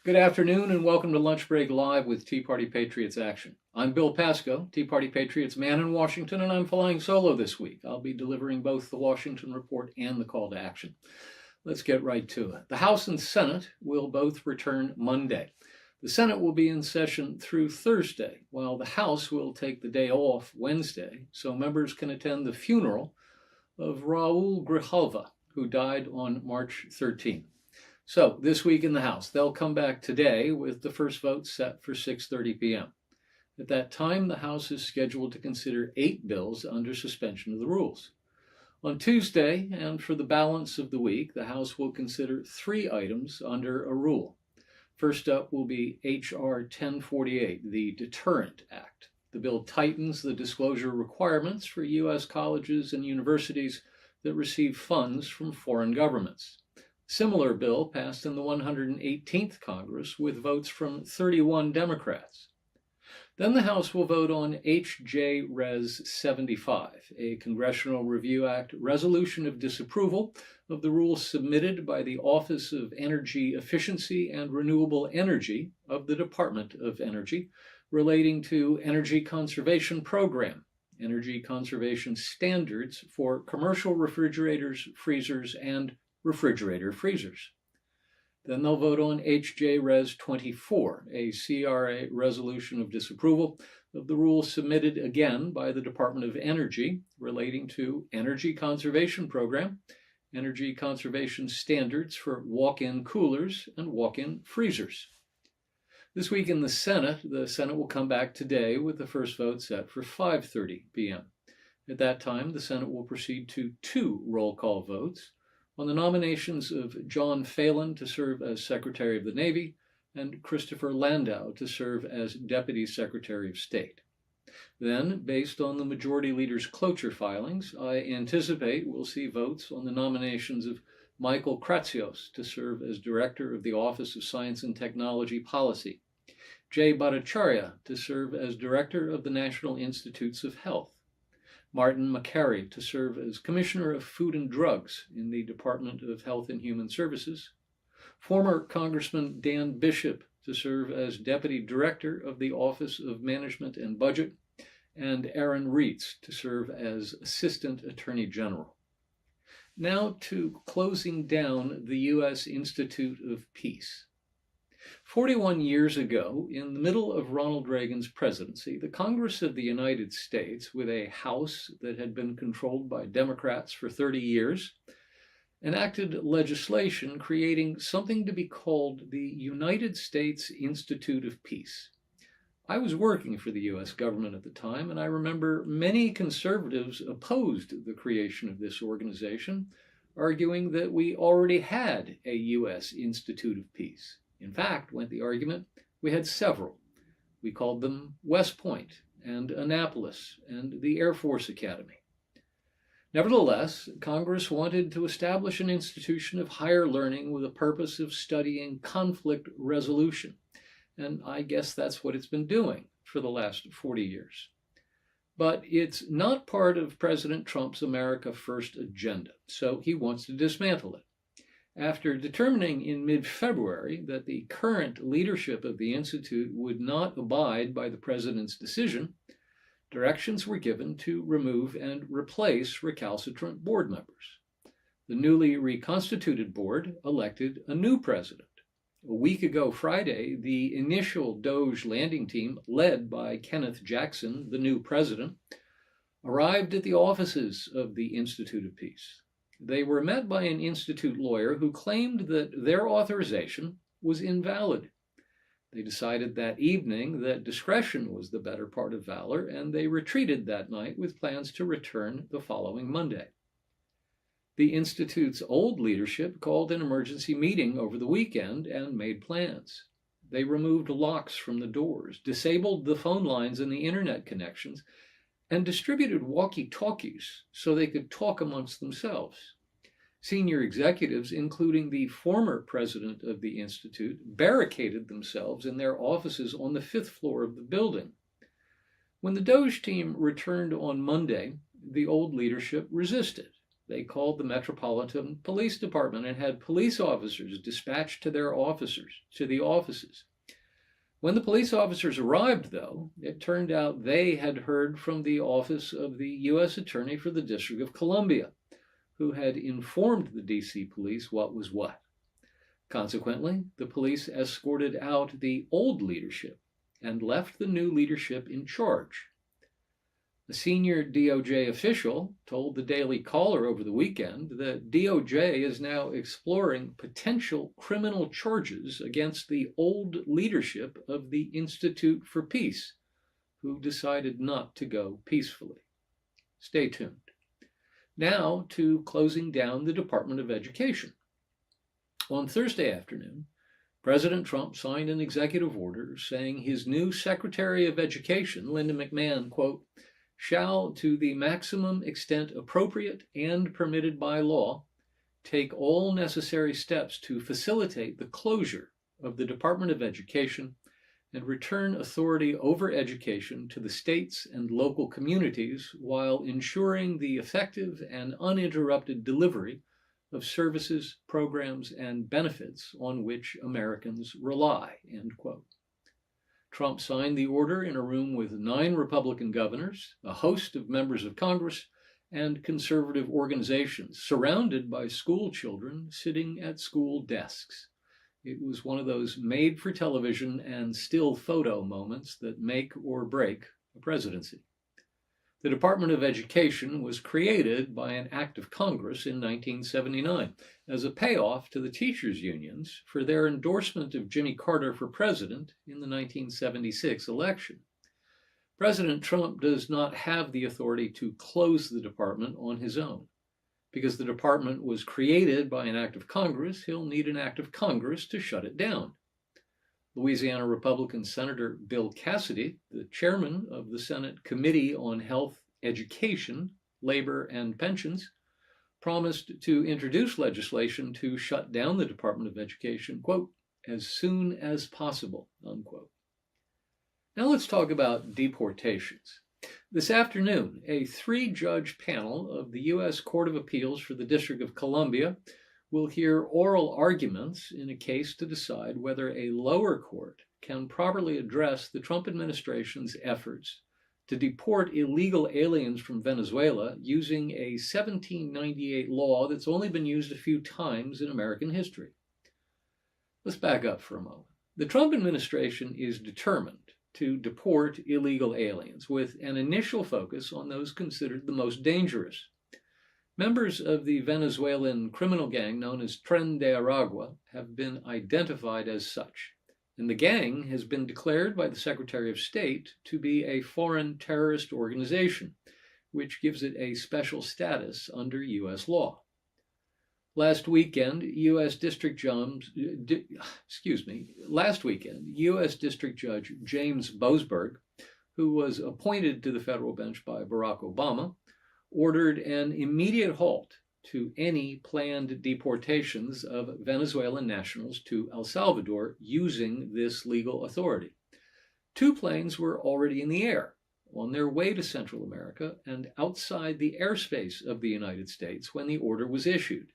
Good afternoon and welcome to Lunch Break Live with Tea Party Patriots Action. I'm Bill Pasco, Tea Party Patriots man in Washington, and I'm flying solo this week. I'll be delivering both the Washington Report and the call to action. Let's get right to it. The House and Senate will both return Monday. The Senate will be in session through Thursday, while the House will take the day off Wednesday, so members can attend the funeral of Raul Grijalva, who died on March 13th. So this week in the House, they'll come back today with the first vote set for 6:30 p.m. At that time, the House is scheduled to consider 8 bills under suspension of the rules. On Tuesday, and for the balance of the week, the House will consider 3 items under a rule. First up will be H.R. 1048, the Deterrent Act. The bill tightens the disclosure requirements for U.S. colleges and universities that receive funds from foreign governments. Similar bill passed in the 118th Congress with votes from 31 Democrats. Then the House will vote on H.J. Res. 75, a Congressional Review Act resolution of disapproval of the rules submitted by the Office of Energy Efficiency and Renewable Energy of the Department of Energy relating to Energy Conservation Program, energy conservation standards for commercial refrigerators, freezers, and refrigerator freezers. Then they'll vote on H.J. Res. 24, a CRA resolution of disapproval of the rules submitted again by the Department of Energy relating to Energy Conservation Program, energy conservation standards for walk-in coolers and walk-in freezers. This week in the Senate will come back today with the first vote set for 5:30 p.m. At that time, the Senate will proceed to 2 roll call votes on the nominations of John Phelan to serve as Secretary of the Navy and Christopher Landau to serve as Deputy Secretary of State. Then, based on the Majority Leader's cloture filings, I anticipate we'll see votes on the nominations of Michael Kratsios to serve as Director of the Office of Science and Technology Policy, Jay Bhattacharya to serve as Director of the National Institutes of Health, Martin McCary to serve as Commissioner of Food and Drugs in the Department of Health and Human Services, former Congressman Dan Bishop to serve as Deputy Director of the Office of Management and Budget, and Aaron Reitz to serve as Assistant Attorney General. Now to closing down the U.S. Institute of Peace. 41 years ago, in the middle of Ronald Reagan's presidency, the Congress of the United States, with a House that had been controlled by Democrats for 30 years, enacted legislation creating something to be called the United States Institute of Peace. I was working for the U.S. government at the time, and I remember many conservatives opposed the creation of this organization, arguing that we already had a U.S. Institute of Peace. In fact, went the argument, we had several. We called them West Point and Annapolis and the Air Force Academy. Nevertheless, Congress wanted to establish an institution of higher learning with a purpose of studying conflict resolution, and I guess that's what it's been doing for the last 40 years. But it's not part of President Trump's America First agenda, so he wants to dismantle it. After determining in mid-February that the current leadership of the Institute would not abide by the president's decision, directions were given to remove and replace recalcitrant board members. The newly reconstituted board elected a new president. A week ago Friday, the initial Doge landing team, led by Kenneth Jackson, the new president, arrived at the offices of the Institute of Peace. They were met by an Institute lawyer who claimed that their authorization was invalid. They decided that evening that discretion was the better part of valor, and they retreated that night with plans to return the following Monday. The Institute's old leadership called an emergency meeting over the weekend and made plans. They removed locks from the doors, disabled the phone lines and the internet connections, and distributed walkie-talkies so they could talk amongst themselves. Senior executives, including the former president of the Institute, barricaded themselves in their offices on the 5th floor of the building. When the Doge team returned on Monday, the old leadership resisted. They called the Metropolitan Police Department and had police officers dispatched to the offices. When the police officers arrived, though, it turned out they had heard from the office of the U.S. Attorney for the District of Columbia, who had informed the D.C. police what was what. Consequently, the police escorted out the old leadership and left the new leadership in charge. A senior DOJ official told the Daily Caller over the weekend that DOJ is now exploring potential criminal charges against the old leadership of the Institute for Peace, who decided not to go peacefully. Stay tuned. Now to closing down the Department of Education. On Thursday afternoon, President Trump signed an executive order saying his new Secretary of Education, Linda McMahon, quote, shall, to the maximum extent appropriate and permitted by law, take all necessary steps to facilitate the closure of the Department of Education and return authority over education to the states and local communities while ensuring the effective and uninterrupted delivery of services, programs, and benefits on which Americans rely, end quote. Trump signed the order in a room with 9 Republican governors, a host of members of Congress, and conservative organizations, surrounded by school children sitting at school desks. It was one of those made-for-television and still photo moments that make or break a presidency. The Department of Education was created by an act of Congress in 1979 as a payoff to the teachers' unions for their endorsement of Jimmy Carter for president in the 1976 election. President Trump does not have the authority to close the department on his own. Because the department was created by an act of Congress, he'll need an act of Congress to shut it down. Louisiana Republican Senator Bill Cassidy, the chairman of the Senate Committee on Health, Education, Labor, and Pensions, promised to introduce legislation to shut down the Department of Education, quote, as soon as possible, unquote. Now let's talk about deportations. This afternoon, a 3-judge panel of the U.S. Court of Appeals for the District of Columbia will hear oral arguments in a case to decide whether a lower court can properly address the Trump administration's efforts to deport illegal aliens from Venezuela using a 1798 law that's only been used a few times in American history. Let's back up for a moment. The Trump administration is determined to deport illegal aliens with an initial focus on those considered the most dangerous. Members of the Venezuelan criminal gang known as Tren de Aragua have been identified as such, and the gang has been declared by the Secretary of State to be a foreign terrorist organization, which gives it a special status under U.S. law. Last weekend, U.S. District Judge James Boasberg, who was appointed to the federal bench by Barack Obama, ordered an immediate halt to any planned deportations of Venezuelan nationals to El Salvador using this legal authority. 2 planes were already in the air, on their way to Central America and outside the airspace of the United States when the order was issued.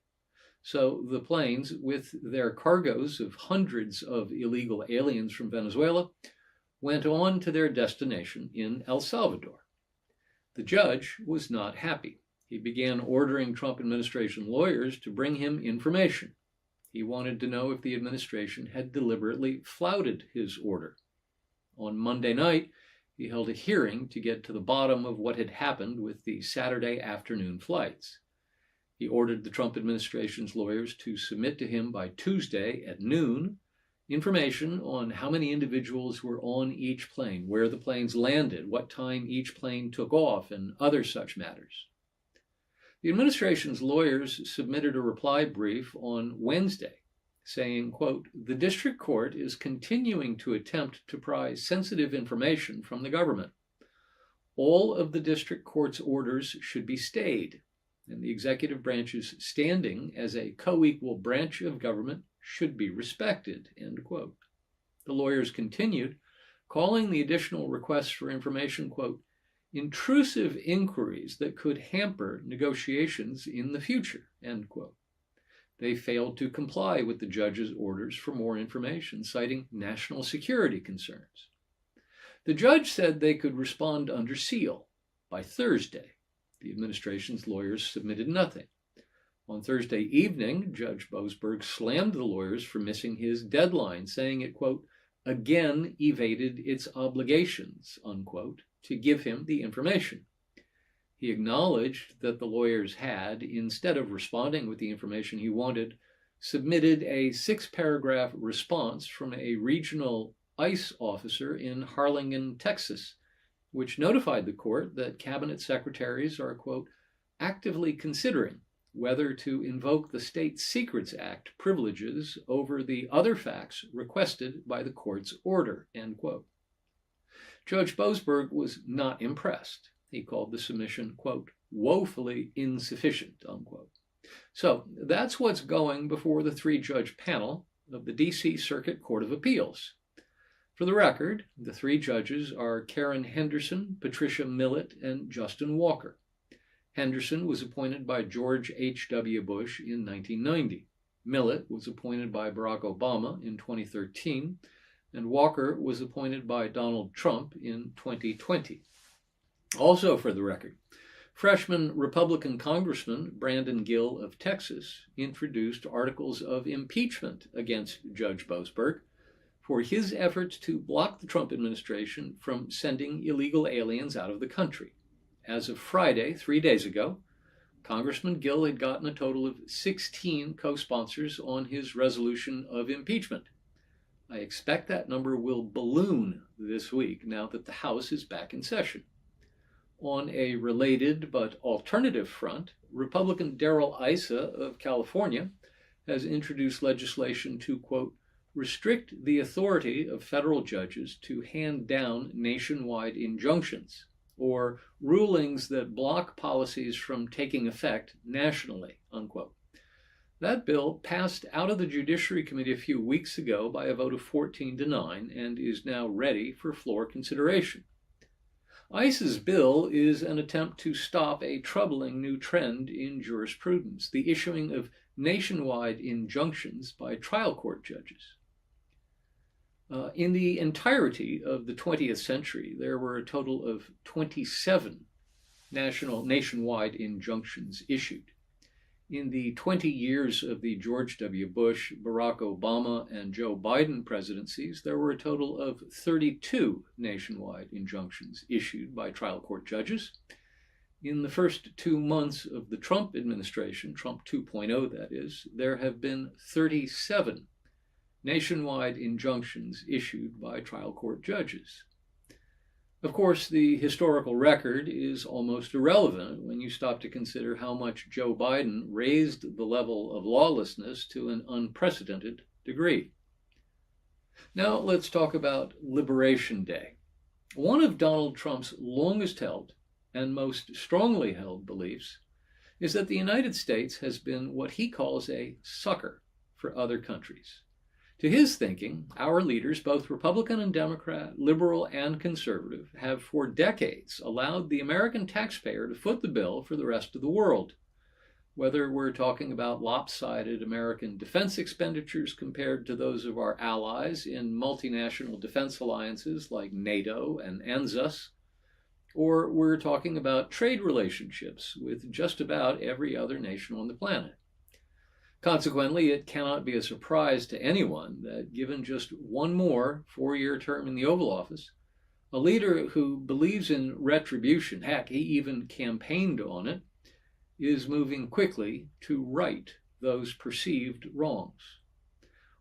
So the planes, with their cargoes of hundreds of illegal aliens from Venezuela, went on to their destination in El Salvador. The judge was not happy. He began ordering Trump administration lawyers to bring him information. He wanted to know if the administration had deliberately flouted his order. On Monday night, he held a hearing to get to the bottom of what had happened with the Saturday afternoon flights. He ordered the Trump administration's lawyers to submit to him by Tuesday at noon information on how many individuals were on each plane, where the planes landed, what time each plane took off, and other such matters. The administration's lawyers submitted a reply brief on Wednesday saying, quote, the district court is continuing to attempt to pry sensitive information from the government. All of the district court's orders should be stayed, and the executive branch's standing as a co-equal branch of government should be respected, end quote. The lawyers continued, calling the additional requests for information, quote, intrusive inquiries that could hamper negotiations in the future, end quote. They failed to comply with the judge's orders for more information, citing national security concerns. The judge said they could respond under seal by Thursday. The administration's lawyers submitted nothing. On Thursday evening, Judge Boasberg slammed the lawyers for missing his deadline, saying it, quote, again evaded its obligations, unquote, to give him the information. He acknowledged that the lawyers had, instead of responding with the information he wanted, submitted a 6-paragraph response from a regional ICE officer in Harlingen, Texas, which notified the court that cabinet secretaries are, quote, actively considering whether to invoke the State Secrets Act privileges over the other facts requested by the court's order, end quote. Judge Boasberg was not impressed. He called the submission, quote, woefully insufficient, unquote. So that's what's going before the 3-judge panel of the D.C. Circuit Court of Appeals. For the record, the 3 judges are Karen Henderson, Patricia Millett, and Justin Walker. Henderson was appointed by George H.W. Bush in 1990. Millett was appointed by Barack Obama in 2013, and Walker was appointed by Donald Trump in 2020. Also for the record, freshman Republican Congressman Brandon Gill of Texas introduced articles of impeachment against Judge Boasberg for his efforts to block the Trump administration from sending illegal aliens out of the country. As of Friday, 3 days ago, Congressman Gill had gotten a total of 16 co-sponsors on his resolution of impeachment. I expect that number will balloon this week now that the House is back in session. On a related but alternative front, Republican Darrell Issa of California has introduced legislation to, quote, restrict the authority of federal judges to hand down nationwide injunctions or rulings that block policies from taking effect nationally, unquote. That bill passed out of the Judiciary Committee a few weeks ago by a vote of 14-9 and is now ready for floor consideration. ICE's bill is an attempt to stop a troubling new trend in jurisprudence, the issuing of nationwide injunctions by trial court judges. In the entirety of the 20th century, there were a total of 27 nationwide injunctions issued. In the 20 years of the George W. Bush, Barack Obama, and Joe Biden presidencies, there were a total of 32 nationwide injunctions issued by trial court judges. In the first 2 months of the Trump administration, Trump 2.0 that is, there have been 37 nationwide injunctions issued by trial court judges. Of course, the historical record is almost irrelevant when you stop to consider how much Joe Biden raised the level of lawlessness to an unprecedented degree. Now let's talk about Liberation Day. One of Donald Trump's longest held and most strongly held beliefs is that the United States has been what he calls a sucker for other countries. To his thinking, our leaders, both Republican and Democrat, liberal and conservative, have for decades allowed the American taxpayer to foot the bill for the rest of the world. Whether we're talking about lopsided American defense expenditures compared to those of our allies in multinational defense alliances like NATO and ANZUS, or we're talking about trade relationships with just about every other nation on the planet. Consequently, it cannot be a surprise to anyone that given just one more 4-year term in the Oval Office, a leader who believes in retribution, heck, he even campaigned on it, is moving quickly to right those perceived wrongs.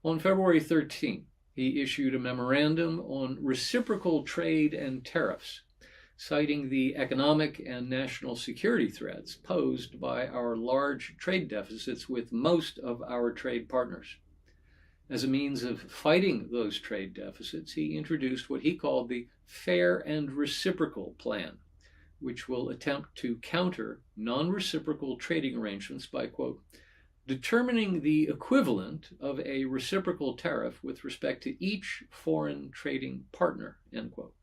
On February 13th, he issued a memorandum on reciprocal trade and tariffs, citing the economic and national security threats posed by our large trade deficits with most of our trade partners. As a means of fighting those trade deficits, he introduced what he called the Fair and Reciprocal Plan, which will attempt to counter non-reciprocal trading arrangements by, quote, determining the equivalent of a reciprocal tariff with respect to each foreign trading partner, end quote.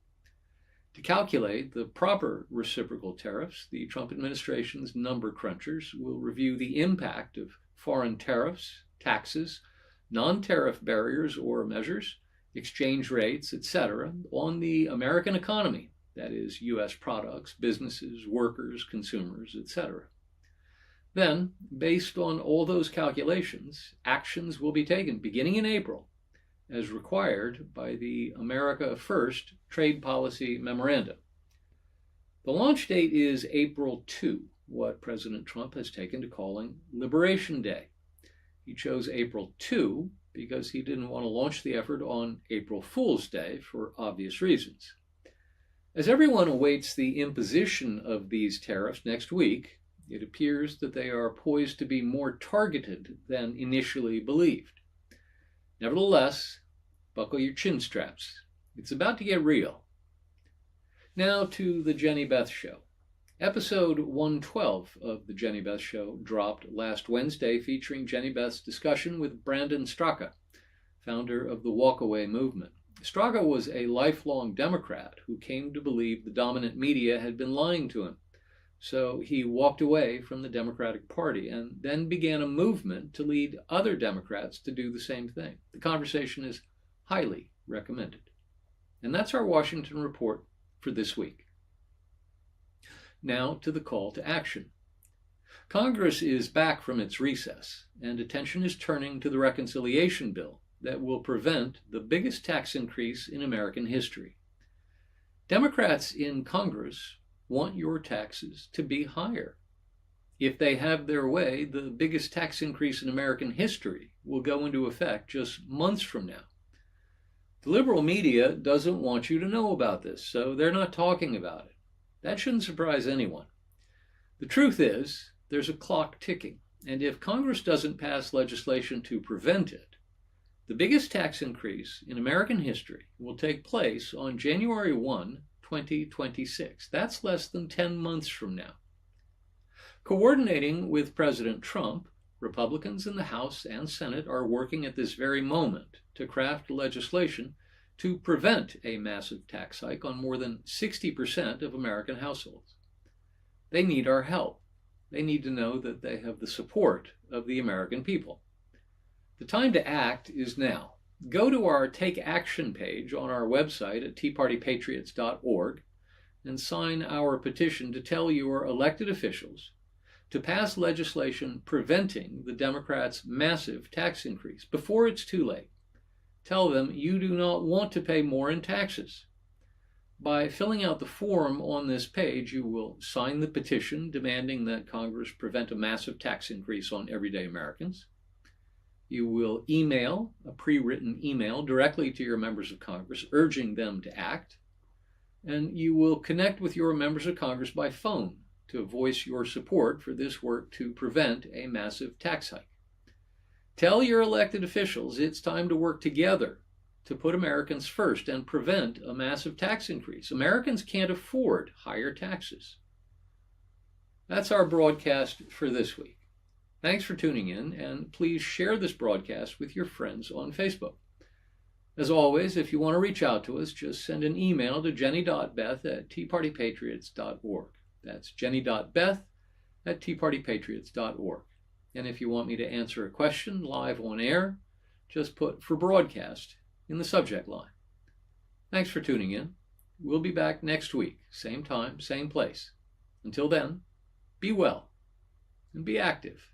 To calculate the proper reciprocal tariffs, the Trump administration's number crunchers will review the impact of foreign tariffs, taxes, non-tariff barriers or measures, exchange rates, etc., on the American economy, that is, U.S. products, businesses, workers, consumers, etc. Then, based on all those calculations, actions will be taken beginning in April, as required by the America First Trade Policy Memorandum. The launch date is April 2, what President Trump has taken to calling Liberation Day. He chose April 2 because he didn't want to launch the effort on April Fool's Day for obvious reasons. As everyone awaits the imposition of these tariffs next week, it appears that they are poised to be more targeted than initially believed. Nevertheless, buckle your chin straps. It's about to get real. Now to the Jenny Beth Show. Episode 112 of the Jenny Beth Show dropped last Wednesday, featuring Jenny Beth's discussion with Brandon Straka, founder of the Walkaway movement. Straka was a lifelong Democrat who came to believe the dominant media had been lying to him. So he walked away from the Democratic Party and then began a movement to lead other Democrats to do the same thing. The conversation is highly recommended. And that's our Washington Report for this week. Now to the call to action. Congress is back from its recess, and attention is turning to the reconciliation bill that will prevent the biggest tax increase in American history. Democrats in Congress want your taxes to be higher. If they have their way, the biggest tax increase in American history will go into effect just months from now. The liberal media doesn't want you to know about this, so they're not talking about it. That shouldn't surprise anyone. The truth is, there's a clock ticking, and if Congress doesn't pass legislation to prevent it, the biggest tax increase in American history will take place on January 1, 2026. That's less than 10 months from now. Coordinating with President Trump, Republicans in the House and Senate are working at this very moment to craft legislation to prevent a massive tax hike on more than 60% of American households. They need our help. They need to know that they have the support of the American people. The time to act is now. Go to our Take Action page on our website at teapartypatriots.org and sign our petition to tell your elected officials to pass legislation preventing the Democrats' massive tax increase before it's too late. Tell them you do not want to pay more in taxes. By filling out the form on this page, you will sign the petition demanding that Congress prevent a massive tax increase on everyday Americans. You will email a pre-written email directly to your members of Congress urging them to act. And you will connect with your members of Congress by phone to voice your support for this work to prevent a massive tax hike. Tell your elected officials it's time to work together to put Americans first and prevent a massive tax increase. Americans can't afford higher taxes. That's our broadcast for this week. Thanks for tuning in, and please share this broadcast with your friends on Facebook. As always, if you want to reach out to us, just send an email to jenny.beth@teapartypatriots.org. That's jenny.beth@teapartypatriots.org. And if you want me to answer a question live on air, just put "for broadcast" in the subject line. Thanks for tuning in. We'll be back next week, same time, same place. Until then, be well and be active.